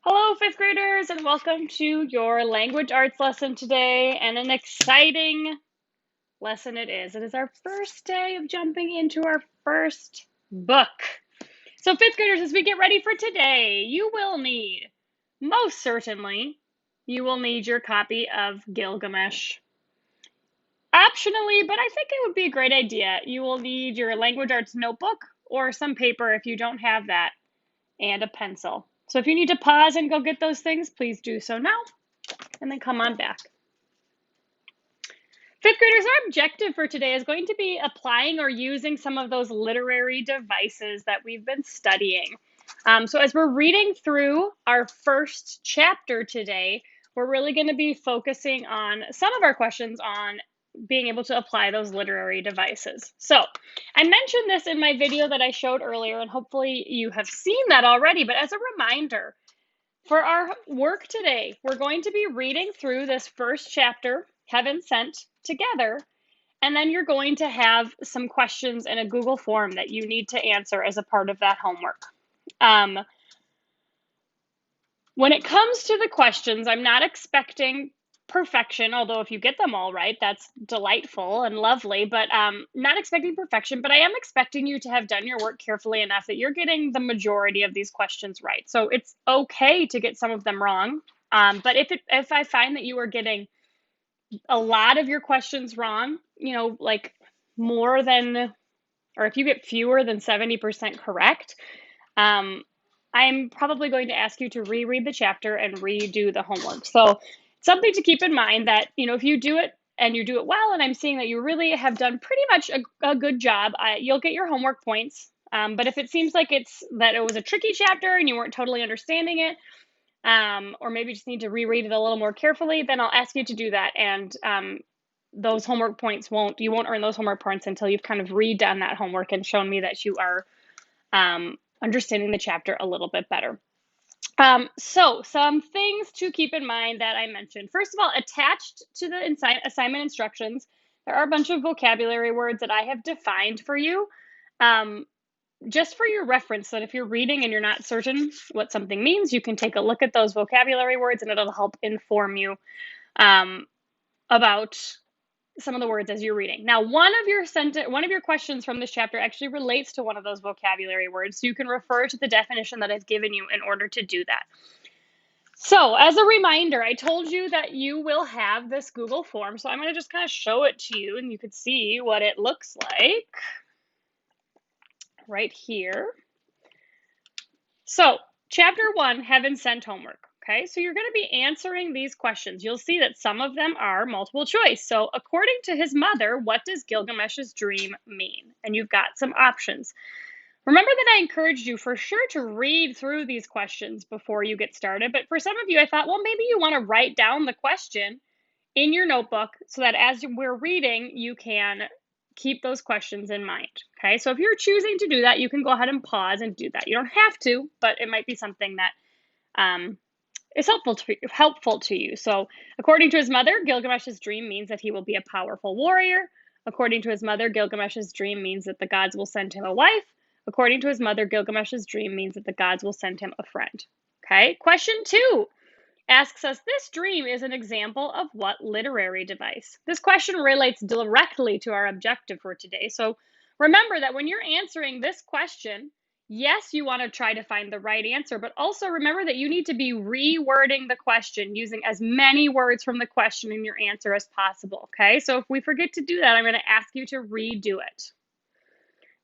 Hello, fifth graders, and welcome to your language arts lesson today. And an exciting lesson it is. It is our first day of jumping into our first book. So, fifth graders, as we get ready for today, you will need, most certainly, you will need your copy of Gilgamesh. Optionally, but I think it would be a great idea, you will need your language arts notebook or some paper if you don't have that, and a pencil. So if you need to pause and go get those things, please do so now, and then come on back. Fifth graders, our objective for today is going to be applying or using some of those literary devices that we've been studying. So as we're reading through our first chapter today, we're really going to be focusing on some of our questions on being able to apply those literary devices. So I mentioned this in my video that I showed earlier, and hopefully you have seen that already, but as a reminder, for our work today, we're going to be reading through this first chapter, Heaven Sent, together, and then you're going to have some questions in a Google form that you need to answer as a part of that homework. When it comes to the questions, I'm not expecting perfection, although if you get them all right, that's delightful and lovely, but not expecting perfection, but I am expecting you to have done your work carefully enough that you're getting the majority of these questions right. So it's okay to get some of them wrong, but if I find that you are getting a lot of your questions wrong, like more than, or if you get fewer than 70% correct, I'm probably going to ask you to reread the chapter and redo the homework. So something to keep in mind that, if you do it and you do it well, and I'm seeing that you really have done pretty much a good job, you'll get your homework points. But if it seems like it was a tricky chapter and you weren't totally understanding it, or maybe just need to reread it a little more carefully, then I'll ask you to do that. And those homework points you won't earn those homework points until you've kind of redone that homework and shown me that you are understanding the chapter a little bit better. So some things to keep in mind that I mentioned. First of all, attached to the assignment instructions, there are a bunch of vocabulary words that I have defined for you, just for your reference, so that if you're reading and you're not certain what something means, you can take a look at those vocabulary words and it'll help inform you about some of the words as you're reading. Now, one of your questions from this chapter actually relates to one of those vocabulary words, so you can refer to the definition that I've given you in order to do that. So, as a reminder, I told you that you will have this Google form, so I'm going to just kind of show it to you, and you can see what it looks like right here. So, chapter 1, Heaven Sent homework. Okay, so you're going to be answering these questions. You'll see that some of them are multiple choice. So according to his mother, what does Gilgamesh's dream mean? And you've got some options. Remember that I encouraged you for sure to read through these questions before you get started. But for some of you, I thought, well, maybe you want to write down the question in your notebook so that as we're reading, you can keep those questions in mind. Okay, so if you're choosing to do that, you can go ahead and pause and do that. You don't have to, but it might be something that is helpful to you. So according to his mother, Gilgamesh's dream means that he will be a powerful warrior. According to his mother, Gilgamesh's dream means that the gods will send him a wife. According to his mother, Gilgamesh's dream means that the gods will send him a friend. Okay, question 2 asks us, this dream is an example of what literary device? This question relates directly to our objective for today. So remember that when you're answering this question, yes, you want to try to find the right answer, but also remember that you need to be rewording the question using as many words from the question in your answer as possible, okay? So if we forget to do that, I'm going to ask you to redo it.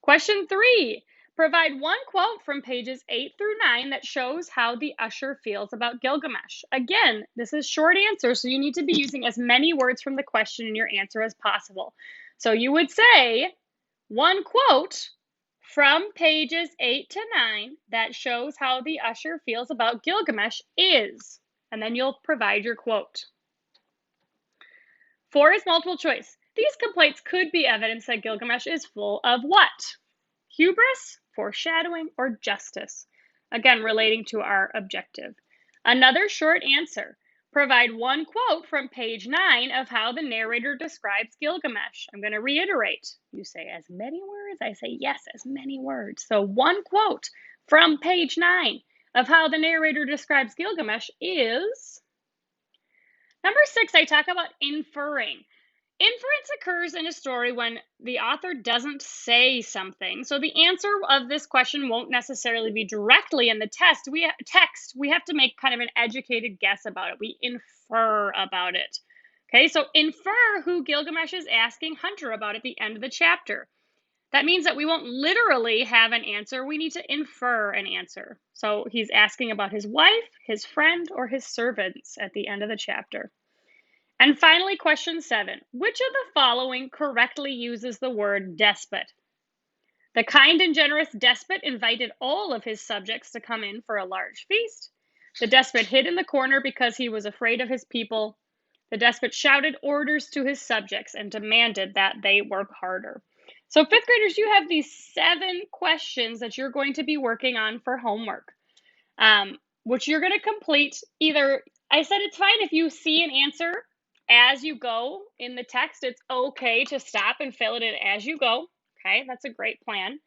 Question 3, provide one quote from pages 8 through 9 that shows how the Usher feels about Gilgamesh. Again, this is short answer, so you need to be using as many words from the question in your answer as possible. So you would say one quote from pages 8 to 9 that shows how the Usher feels about Gilgamesh is, and then you'll provide your quote. 4 is multiple choice. These complaints could be evidence that Gilgamesh is full of what? Hubris, foreshadowing, or justice. Again, relating to our objective. Another short answer. Provide one quote from page 9 of how the narrator describes Gilgamesh. I'm going to reiterate. You say as many words. I say yes, as many words. So one quote from page 9 of how the narrator describes Gilgamesh is number 6. I talk about inferring. Inference occurs in a story when the author doesn't say something. So the answer of this question won't necessarily be directly in the text. We have to make kind of an educated guess about it. We infer about it. Okay, so infer who Gilgamesh is asking Hunter about at the end of the chapter. That means that we won't literally have an answer. We need to infer an answer. So he's asking about his wife, his friend, or his servants at the end of the chapter. And finally, question 7. Which of the following correctly uses the word despot? The kind and generous despot invited all of his subjects to come in for a large feast. The despot hid in the corner because he was afraid of his people. The despot shouted orders to his subjects and demanded that they work harder. So, fifth graders, you have these 7 questions that you're going to be working on for homework, which you're going to complete either. I said it's fine if you see an answer as you go in the text. It's okay to stop and fill it in as you go. Okay, that's a great plan.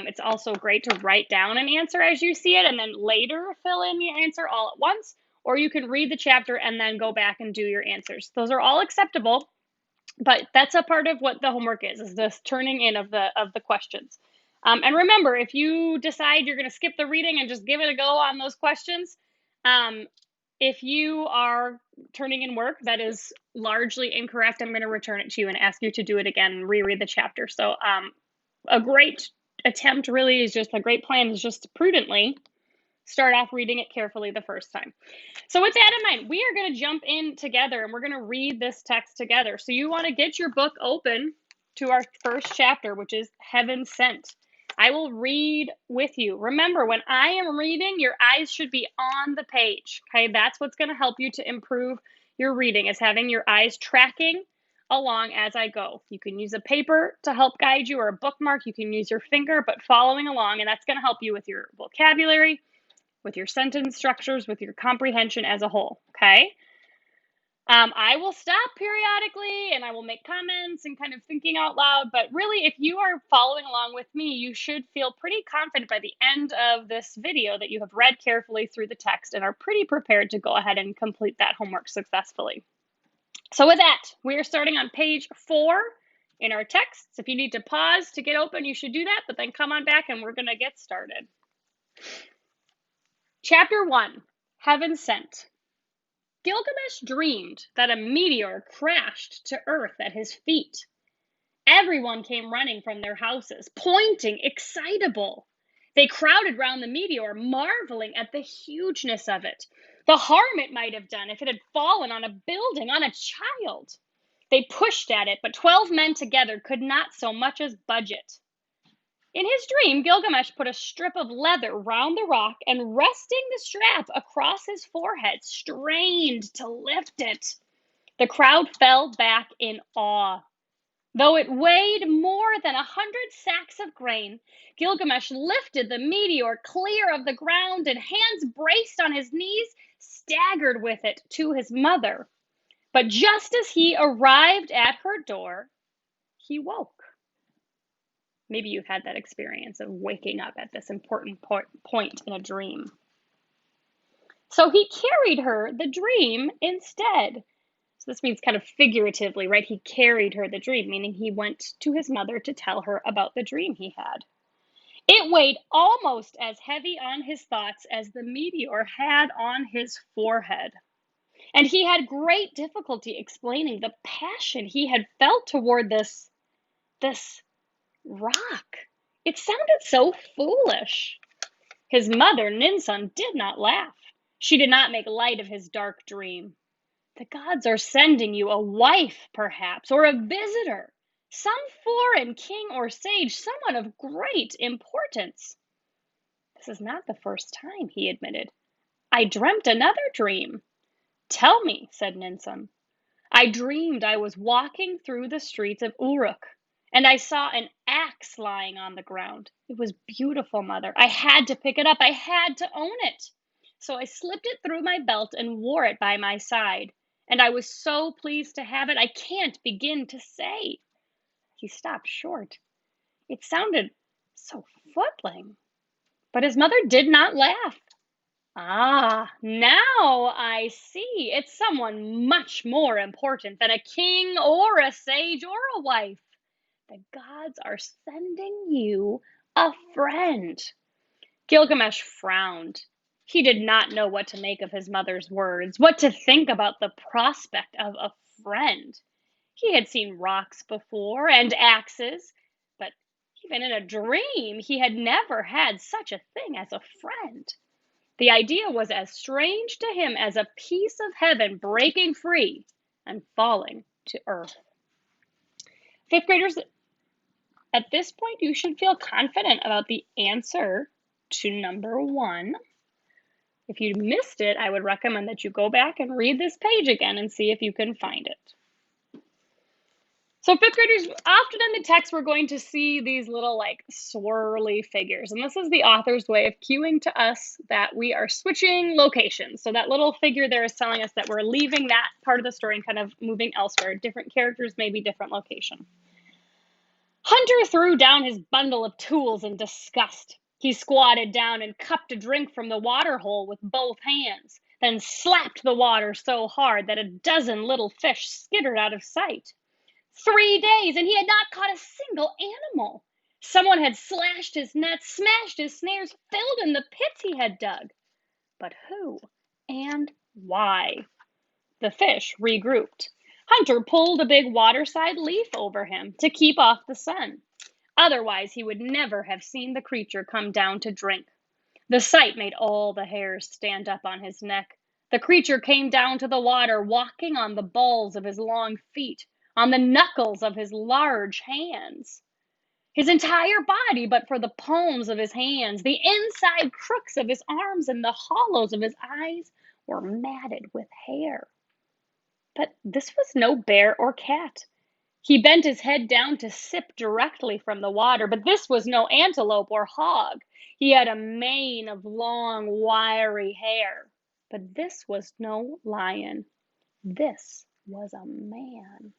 It's also great to write down an answer as you see it and then later fill in your answer all at once, or you can read the chapter and then go back and do your answers. Those are all acceptable, but that's a part of what the homework is this turning in of the questions. And remember, if you decide you're going to skip the reading and just give it a go on those questions, if you are turning in work that is largely incorrect, I'm going to return it to you and ask you to do it again and reread the chapter. So a great attempt really is just a great plan is just to prudently start off reading it carefully the first time. So with that in mind, we are going to jump in together and we're going to read this text together. So you want to get your book open to our first chapter, which is Heaven Sent. I will read with you. Remember, when I am reading, your eyes should be on the page. Okay, that's what's going to help you to improve your reading, is having your eyes tracking along as I go. You can use a paper to help guide you or a bookmark. You can use your finger, but following along, and that's going to help you with your vocabulary, with your sentence structures, with your comprehension as a whole. Okay. I will stop periodically and I will make comments and kind of thinking out loud, but really, if you are following along with me, you should feel pretty confident by the end of this video that you have read carefully through the text and are pretty prepared to go ahead and complete that homework successfully. So with that, we are starting on page 4 in our texts. If you need to pause to get open, you should do that, but then come on back and we're going to get started. Chapter 1, Heaven Sent. Gilgamesh dreamed that a meteor crashed to earth at his feet. Everyone came running from their houses, pointing, excitable. They crowded round the meteor, marveling at the hugeness of it, the harm it might have done if it had fallen on a building, on a child. They pushed at it, but 12 men together could not so much as budge it. In his dream, Gilgamesh put a strip of leather round the rock and, resting the strap across his forehead, strained to lift it. The crowd fell back in awe. Though it weighed more than 100 sacks of grain, Gilgamesh lifted the meteor clear of the ground and, hands braced on his knees, staggered with it to his mother. But just as he arrived at her door, he woke. Maybe you've had that experience of waking up at this important point in a dream. So he carried her the dream instead. So this means kind of figuratively, right? He carried her the dream, meaning he went to his mother to tell her about the dream he had. It weighed almost as heavy on his thoughts as the meteor had on his forehead. And he had great difficulty explaining the passion he had felt toward this rock. It sounded so foolish. His mother, Ninsun, did not laugh. She did not make light of his dark dream. The gods are sending you a wife, perhaps, or a visitor, some foreign king or sage, someone of great importance. This is not the first time, he admitted. I dreamt another dream. Tell me, said Ninsun. I dreamed I was walking through the streets of Uruk, and I saw an axe lying on the ground. It was beautiful, Mother. I had to pick it up. I had to own it. So I slipped it through my belt and wore it by my side. And I was so pleased to have it, I can't begin to say. He stopped short. It sounded so footling. But his mother did not laugh. Ah, now I see. It's someone much more important than a king or a sage or a wife. The gods are sending you a friend. Gilgamesh frowned. He did not know what to make of his mother's words, what to think about the prospect of a friend. He had seen rocks before and axes, but even in a dream, he had never had such a thing as a friend. The idea was as strange to him as a piece of heaven breaking free and falling to earth. Fifth graders, at this point, you should feel confident about the answer to number one. If you missed it, I would recommend that you go back and read this page again and see if you can find it. So fifth graders, often in the text, we're going to see these little like swirly figures. And this is the author's way of cueing to us that we are switching locations. So that little figure there is telling us that we're leaving that part of the story and kind of moving elsewhere. Different characters, maybe different location. Hunter threw down his bundle of tools in disgust. He squatted down and cupped a drink from the water hole with both hands, then slapped the water so hard that a dozen little fish skittered out of sight. 3 days, and he had not caught a single animal. Someone had slashed his nets, smashed his snares, filled in the pits he had dug. But who and why? The fish regrouped. Hunter pulled a big waterside leaf over him to keep off the sun. Otherwise, he would never have seen the creature come down to drink. The sight made all the hairs stand up on his neck. The creature came down to the water, walking on the balls of his long feet, on the knuckles of his large hands. His entire body, but for the palms of his hands, the inside crooks of his arms, and the hollows of his eyes, were matted with hair. But this was no bear or cat. He bent his head down to sip directly from the water, but this was no antelope or hog. He had a mane of long, wiry hair. But this was no lion. This was a man.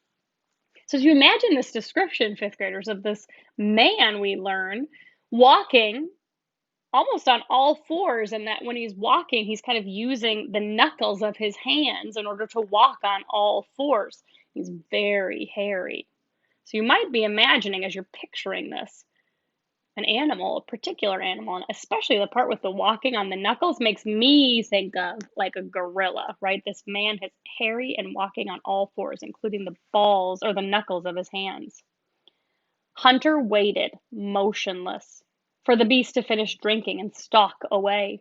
So, if you imagine this description, fifth graders, of this man we learn walking almost on all fours, and that when he's walking, he's kind of using the knuckles of his hands in order to walk on all fours. He's very hairy. So you might be imagining, as you're picturing this, an animal, a particular animal, and especially the part with the walking on the knuckles makes me think of like a gorilla, right? This man is hairy and walking on all fours, including the balls or the knuckles of his hands. Hunter waited, motionless, for the beast to finish drinking and stalk away.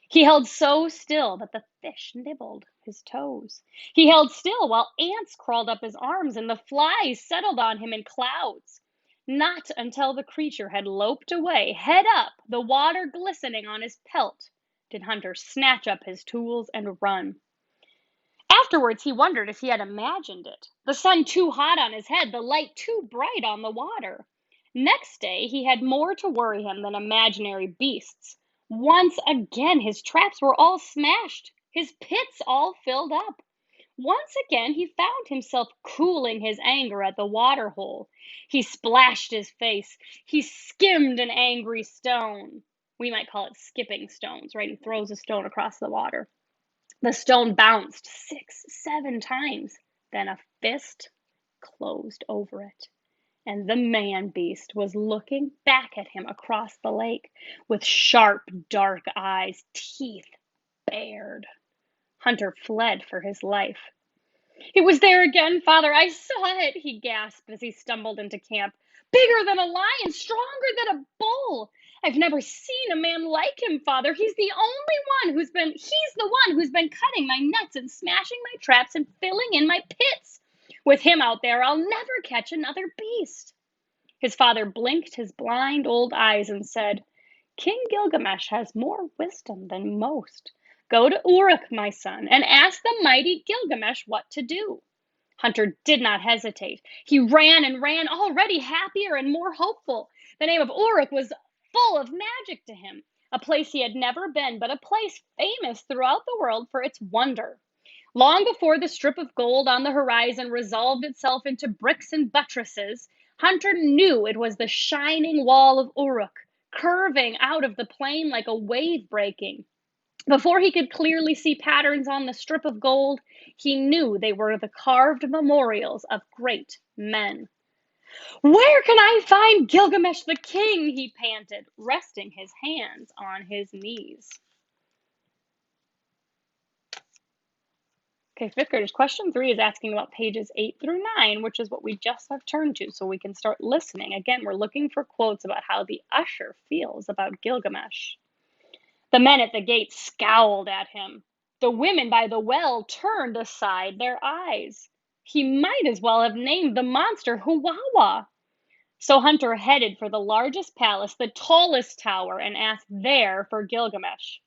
He held so still that the fish nibbled his toes. He held still while ants crawled up his arms and the flies settled on him in clouds. Not until the creature had loped away, head up, the water glistening on his pelt, did Hunter snatch up his tools and run. Afterwards, he wondered if he had imagined it. The sun too hot on his head, the light too bright on the water. Next day, he had more to worry him than imaginary beasts. Once again, his traps were all smashed, his pits all filled up. Once again, he found himself cooling his anger at the water hole. He splashed his face. He skimmed an angry stone. We might call it skipping stones, right? He throws a stone across the water. The stone bounced 6, 7 times. Then a fist closed over it. And the man beast was looking back at him across the lake with sharp, dark eyes, teeth bared. Hunter fled for his life. "It was there again, Father. I saw it," he gasped as he stumbled into camp. "Bigger than a lion, stronger than a bull. I've never seen a man like him, Father. He's the one who's been cutting my nets and smashing my traps and filling in my pits. With him out there, I'll never catch another beast." His father blinked his blind old eyes and said, "King Gilgamesh has more wisdom than most. Go to Uruk, my son, and ask the mighty Gilgamesh what to do." Hunter did not hesitate. He ran and ran, already happier and more hopeful. The name of Uruk was full of magic to him, a place he had never been, but a place famous throughout the world for its wonder. Long before the strip of gold on the horizon resolved itself into bricks and buttresses, Hunter knew it was the shining wall of Uruk, curving out of the plain like a wave breaking. Before he could clearly see patterns on the strip of gold, he knew they were the carved memorials of great men. Where can I find Gilgamesh the king? He panted, resting his hands on his knees. Okay, fifth graders, question 3 is asking about pages 8 through 9, which is what we just have turned to, so we can start listening. Again, we're looking for quotes about how the usher feels about Gilgamesh. The men at the gate scowled at him. The women by the well turned aside their eyes. He might as well have named the monster Huwawa. So Hunter headed for the largest palace, the tallest tower, and asked there for Gilgamesh.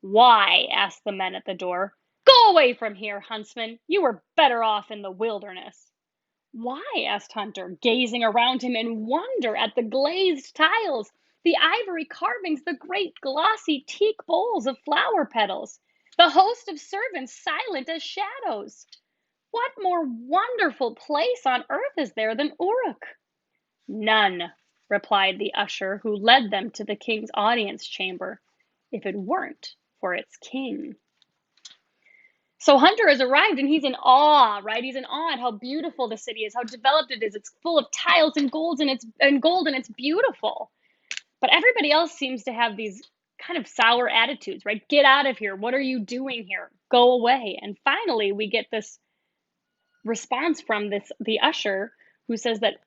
Why? Asked the men at the door. Go away from here, huntsman. You were better off in the wilderness. Why? Asked Hunter, gazing around him in wonder at the glazed tiles, the ivory carvings, the great glossy teak bowls of flower petals, the host of servants silent as shadows. What more wonderful place on earth is there than Uruk? None, replied the usher who led them to the king's audience chamber, if it weren't for its king. So Hunter has arrived and he's in awe, right? He's in awe at how beautiful the city is, how developed it is. It's full of tiles and gold and it's beautiful. But everybody else seems to have these kind of sour attitudes, right? Get out of here. What are you doing here? Go away. And finally we get this response from the usher who says that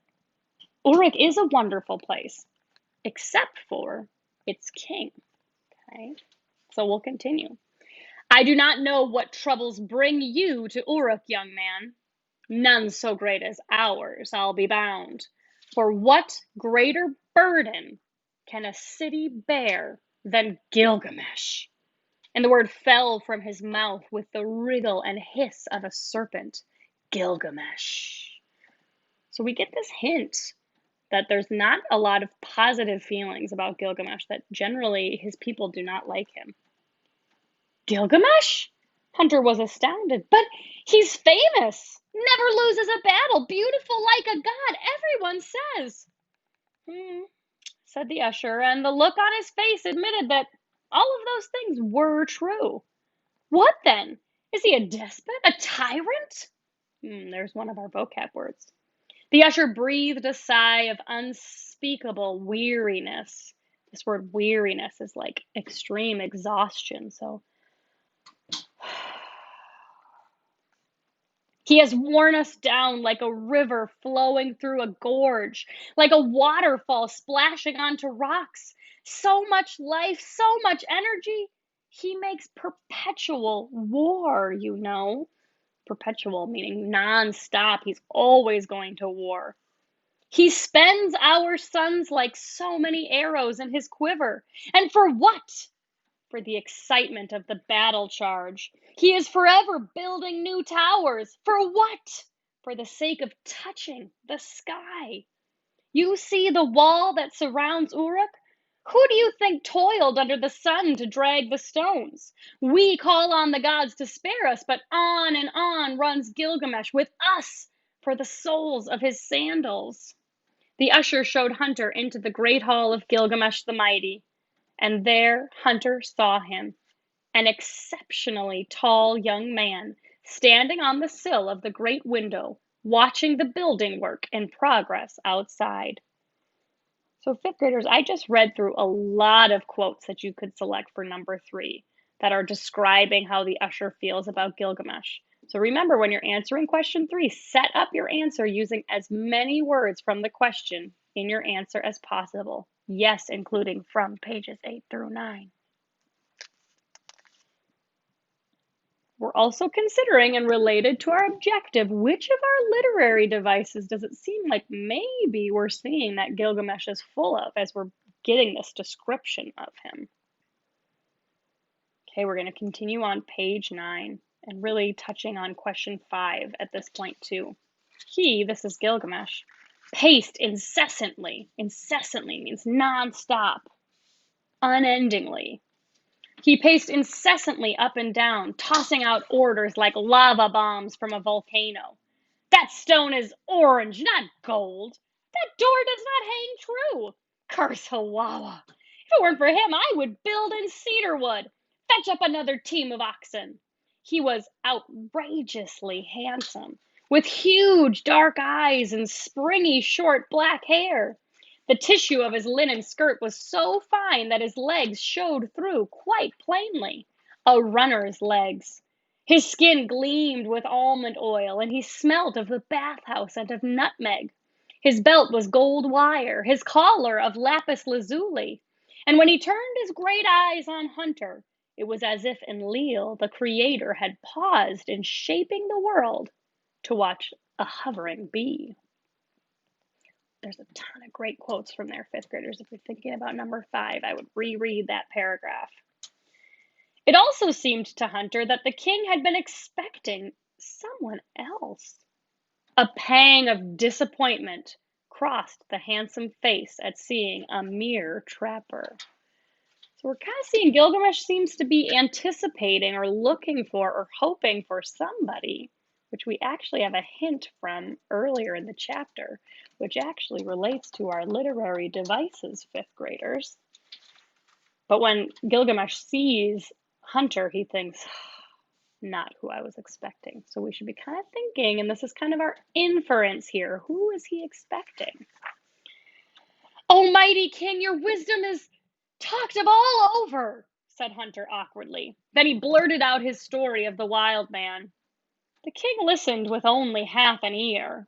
Uruk is a wonderful place, except for its king. Okay, so we'll continue. I do not know what troubles bring you to Uruk, young man. None so great as ours, I'll be bound. For what greater burden can a city bear than Gilgamesh? And the word fell from his mouth with the wriggle and hiss of a serpent. Gilgamesh. So we get this hint that there's not a lot of positive feelings about Gilgamesh, that generally his people do not like him. Gilgamesh? Hunter was astounded. But he's famous, never loses a battle, beautiful like a god, everyone says. Said the usher, and the look on his face admitted that all of those things were true. What then? Is he a despot? A tyrant? There's one of our vocab words. The usher breathed a sigh of unspeakable weariness. This word weariness is like extreme exhaustion. So he has worn us down like a river flowing through a gorge, like a waterfall splashing onto rocks. So much life, so much energy. He makes perpetual war, you know. Perpetual meaning non-stop. He's always going to war. He spends our sons like so many arrows in his quiver. And for what? For the excitement of the battle charge. He is forever building new towers. For what? For the sake of touching the sky. You see the wall that surrounds Uruk? Who do you think toiled under the sun to drag the stones? We call on the gods to spare us, but on and on runs Gilgamesh with us for the soles of his sandals. The usher showed Hunter into the great hall of Gilgamesh the Mighty, and there Hunter saw him, an exceptionally tall young man, standing on the sill of the great window, watching the building work in progress outside. So, fifth graders, I just read through a lot of quotes that you could select for number 3 that are describing how the usher feels about Gilgamesh. So remember, when you're answering question 3, set up your answer using as many words from the question in your answer as possible. Yes, including from pages 8 through 9. We're also considering, and related to our objective, which of our literary devices does it seem like maybe we're seeing that Gilgamesh is full of as we're getting this description of him? Okay, we're going to continue on page 9 and really touching on question 5 at this point too. He, this is Gilgamesh, paced incessantly. Incessantly means non-stop, unendingly. He paced incessantly up and down, tossing out orders like lava bombs from a volcano. That stone is orange, not gold. That door does not hang true. Curse Hawawa. If it weren't for him, I would build in cedar wood. Fetch up another team of oxen. He was outrageously handsome, with huge dark eyes and springy short black hair. The tissue of his linen skirt was so fine that his legs showed through quite plainly. A runner's legs. His skin gleamed with almond oil, and he smelt of the bathhouse and of nutmeg. His belt was gold wire, his collar of lapis lazuli. And when he turned his great eyes on Hunter, it was as if Enlil, the creator, had paused in shaping the world to watch a hovering bee. There's a ton of great quotes from there, fifth graders. If you're thinking about number 5, I would reread that paragraph. It also seemed to Hunter that the king had been expecting someone else. A pang of disappointment crossed the handsome face at seeing a mere trapper. So we're kind of seeing Gilgamesh seems to be anticipating or looking for or hoping for somebody, which we actually have a hint from earlier in the chapter, which actually relates to our literary devices, fifth graders. But when Gilgamesh sees Hunter, he thinks, not who I was expecting. So we should be kind of thinking, and this is kind of our inference here, who is he expecting? "Oh, mighty king, your wisdom is talked of all over," said Hunter awkwardly. Then he blurted out his story of the wild man. The king listened with only half an ear,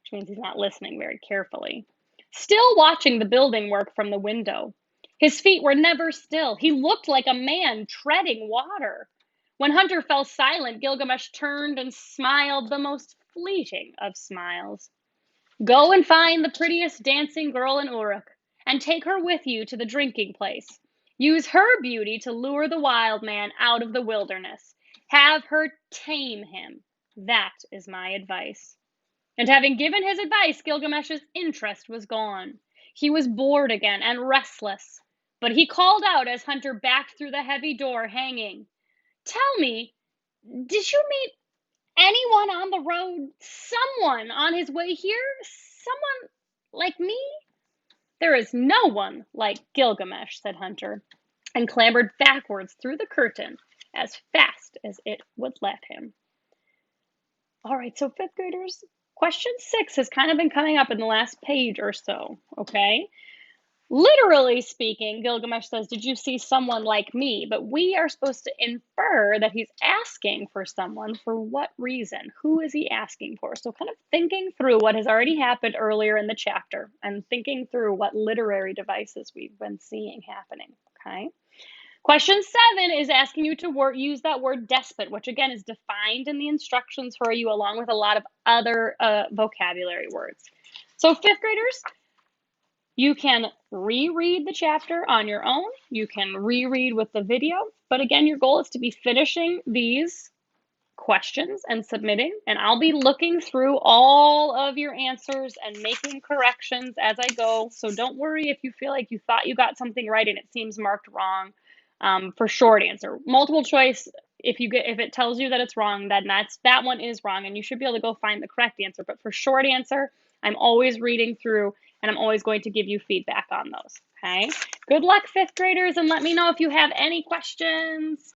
which means he's not listening very carefully, still watching the building work from the window. His feet were never still. He looked like a man treading water. When Hunter fell silent, Gilgamesh turned and smiled the most fleeting of smiles. "Go and find the prettiest dancing girl in Uruk, and take her with you to the drinking place. Use her beauty to lure the wild man out of the wilderness. Have her tame him. That is my advice." And having given his advice, Gilgamesh's interest was gone. He was bored again and restless. But he called out as Hunter backed through the heavy door hanging, "Tell me, did you meet anyone on the road? Someone on his way here? Someone like me?" "There is no one like Gilgamesh," said Hunter, and clambered backwards through the curtain as fast as it would let him. All right, so fifth graders, question 6 has kind of been coming up in the last page or so, okay? Literally speaking, Gilgamesh says, "Did you see someone like me?" But we are supposed to infer that he's asking for someone. For what reason? Who is he asking for? So kind of thinking through what has already happened earlier in the chapter and thinking through what literary devices we've been seeing happening, okay? Question 7 is asking you to use that word despot, which again is defined in the instructions for you along with a lot of other vocabulary words. So fifth graders, you can reread the chapter on your own. You can reread with the video. But again, your goal is to be finishing these questions and submitting. And I'll be looking through all of your answers and making corrections as I go. So don't worry if you feel like you thought you got something right and it seems marked wrong. For short answer, multiple choice, if it tells you that it's wrong, then that one is wrong, and you should be able to go find the correct answer. But for short answer, I'm always reading through, and I'm always going to give you feedback on those. Okay. Good luck, fifth graders, and let me know if you have any questions.